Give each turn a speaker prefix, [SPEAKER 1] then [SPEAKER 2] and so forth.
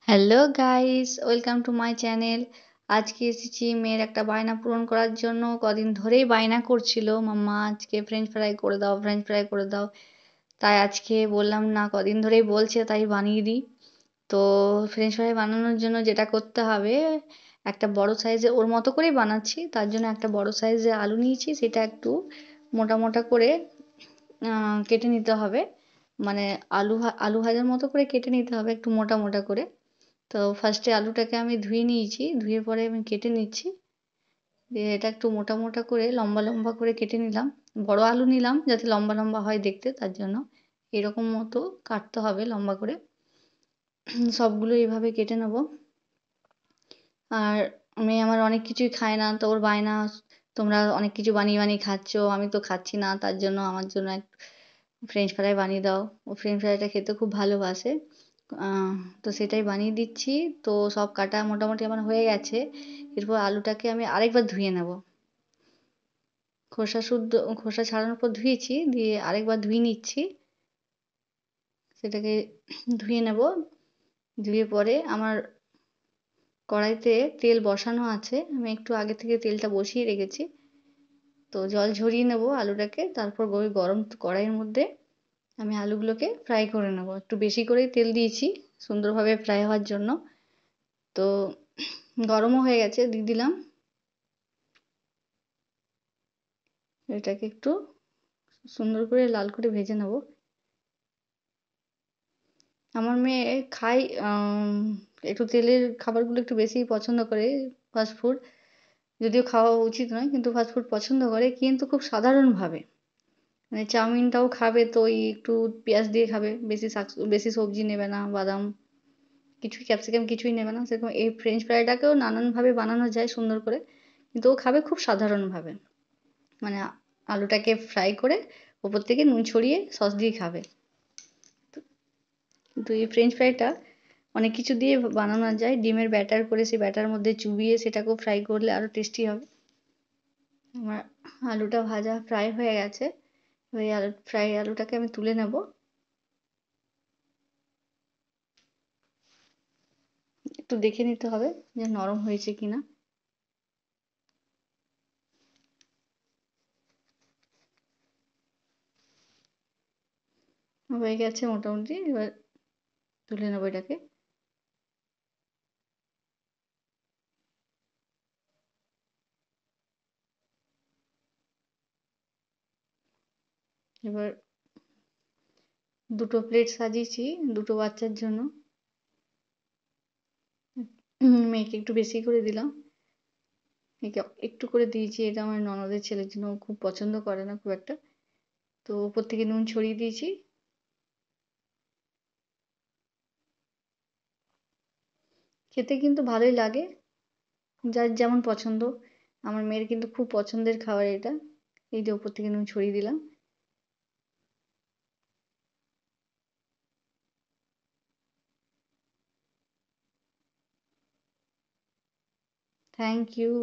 [SPEAKER 1] Hello guys, welcome to my channel. আজকে এসেছি মেয়ের একটা বায়না পূরণ করার জন্য। কদিন ধরেই বায়না করছিল, মাম্মা আজকে ফ্রেঞ্চ ফ্রাই করে দাও, ফ্রেঞ্চ ফ্রাই করে দাও। তাই আজকে বললাম না, কদিন ধরেই বলছে তাই বানিয়ে দিই। তো ফ্রেঞ্চ ফ্রাই বানানোর জন্য যেটা করতে হবে, একটা বড় সাইজে ওর মতো করেই বানাচ্ছি, তার জন্য একটা বড় সাইজে আলু নিয়েছি, সেটা একটু মোটা মোটা করে কেটে নিতে হবে। মানে আলু ভাজার মতো করে কেটে নিতে হবে, একটু মোটা মোটা করে। তো ফার্স্টে আলুটাকে আমি ধুয়ে নিয়েছি, ধুয়ে পরে আমি কেটে নিচ্ছি। দিয়ে এটা একটু মোটা মোটা করে লম্বা লম্বা করে কেটে নিলাম। বড় আলু নিলাম যাতে লম্বা লম্বা হয় দেখতে, তার জন্য এরকম মতো কাটতে হবে লম্বা করে। সবগুলো এইভাবে কেটে নেব। আর মেয়ে আমার অনেক কিছুই খায় না, তো ওর বায়না, তোমরা অনেক কিছু বানিয়ে বানিয়ে খাচ্ছ, আমি তো খাচ্ছি না, তার জন্য আমার জন্য এক ফ্রেঞ্চ ফ্রাই বানিয়ে দাও। ও ফ্রেঞ্চ ফ্রাইটা খেতে খুব ভালোবাসে। আহ, তো সেটাই বানিয়ে দিচ্ছি। তো সব কাটা মোটামুটি আমার হয়ে গেছে। এরপর আলুটাকে আমি আরেকবার ধুয়ে নেব। খোসা শুদ্ধ, খোসা ছাড়ানোর পর ধুয়েছি, দিয়ে আরেকবার ধুয়ে নিচ্ছি। সেটাকে ধুয়ে নেব। ধুয়ে পরে আমার কড়াইতে তেল বসানো আছে, আমি একটু আগে থেকে তেলটা বসিয়ে রেখেছি। তো জল ঝরিয়ে নেব আলুটাকে, তারপর ওই গরম কড়াইয়ের মধ্যে আমি আলুগুলোকে ফ্রাই করে নেব। একটু বেশি করেই তেল দিয়েছি সুন্দরভাবে ফ্রাই হওয়ার জন্য। তো গরমও হয়ে গেছে, দিয়ে দিলাম। এটাকে একটু সুন্দর করে লাল করে ভেজে নেব। আমার মেয়ে খায়, একটু তেলের খাবারগুলো একটু বেশিই পছন্দ করে, ফাস্ট ফুড। যদিও খাওয়া উচিত নয়, কিন্তু ফাস্ট ফুড পছন্দ করে, কিন্তু খুব সাধারণভাবে। মানে চাউমিনটাও খাবে তো ওই একটু পেঁয়াজ দিয়ে খাবে, বেশি সবজি নেবে না, বাদাম কিছুই, ক্যাপসিকাম কিছুই নেবে না। সেরকম এই ফ্রেঞ্চ ফ্রাইটাকেও নানানভাবে বানানো যায় সুন্দর করে, কিন্তু ও খাবে খুব সাধারণভাবে। মানে আলুটাকে ফ্রাই করে ওপর থেকে নুন ছড়িয়ে সস দিয়ে খাবে। কিন্তু এই ফ্রেঞ্চ ফ্রাইটা অনেক কিছু দিয়ে বানানো যায়, ডিমের ব্যাটার করে সেই ব্যাটার মধ্যে চুবিয়ে সেটাকেও ফ্রাই করলে আরও টেস্টি হবে। আমার আলুটা ভাজা ফ্রাই হয়ে গেছে। ওই আলুটাকে আমি তুলে নেব। একটু দেখে নিতে হবে যে নরম হয়েছে কিনা। হয়ে গেছে মোটামুটি, এবার তুলে নেবো এটাকে। এবার দুটো প্লেট সাজিয়েছি দুটো বাচ্চার জন্য। মেয়েকে একটু বেশি করে দিলাম, মেয়েকে একটু করে দিয়েছি, এটা আমার ননদের ছেলের জন্য, ও খুব পছন্দ করে না খুব একটা। তো ওপর থেকে নুন ছড়িয়ে দিয়েছি। খেতে কিন্তু ভালোই লাগে, যার যেমন পছন্দ। আমার মেয়ের কিন্তু খুব পছন্দের খাবার এটা। এই যে ওপর থেকে নুন ছড়িয়ে দিলাম। Thank you.